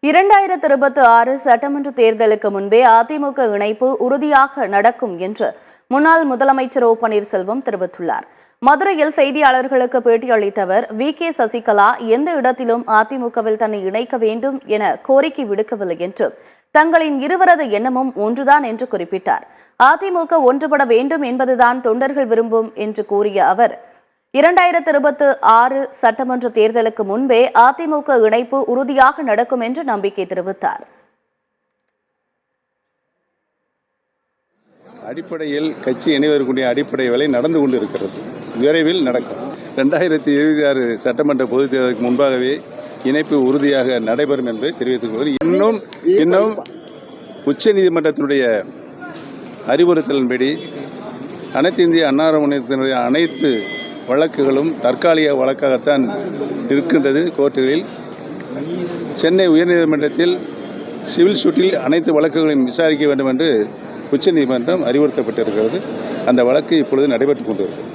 2026 சட்டமன்ற தேர்தலுக்கு முன்பே அதிமுக இணைப்பு உறுதியாக நடக்கும் என்று முன்னாள் முதலமைச்சர் ஓ பன்னீர்செல்வம் தெரிவித்துள்ளார். மதுரையில் செய்தியாளர்களுக்கு பேட்டியளித்த அவர், வி.கே. சசிகலா எந்த இடத்திலும் அதிமுகவில் தன்னை இணைக்க வேண்டும் என கோரிக்கை விடுக்கவில்லை என்றும், தங்களின் இருவரது எண்ணமும் ஒன்றுதான் என்று குறிப்பிட்டார். அதிமுக ஒன்றுபட வேண்டும் என்பதுதான் தொண்டர்கள் விரும்பும் என்று கூறிய அவர், 2026 சட்டமன்ற தேர்தலுக்கு முன்பே அதிமுக இணைப்பு உறுதியாக நடக்கும் என்று நம்பிக்கை தெரிவித்தார். அடிப்படையில் கட்சி இணைவதற்குரிய அடிப்படை வேலை நடந்து கொண்டிருக்கிறது. விரைவில் நடக்கும். 2026 சட்டமன்ற பொதுத் தேர்தலுக்கு முன்பாகவே இணைப்பு உறுதியாக நடைபெறும் என்பதை தெரிவித்துக் கொள்கிறேன். இன்னும் உச்சநீதிமன்றத்தினுடைய அறிவுறுத்தலின்படி அனைத்து இந்திய அண்ணா முன்னேற்றத்தினுடைய அனைத்து வழக்குகளும் தற்காலிக வழக்காகத்தான் இருக்கின்றது. கோர்ட்டுகளில் சென்னை உயர்நீதிமன்றத்தில் சிவில் சூட்டில் அனைத்து வழக்குகளையும் விசாரிக்க வேண்டும் என்று உச்சநீதிமன்றம் அறிவுறுத்தப்பட்டிருக்கிறது. அந்த வழக்கு இப்பொழுது நடைபெற்றுக் கொண்டிருக்கிறது.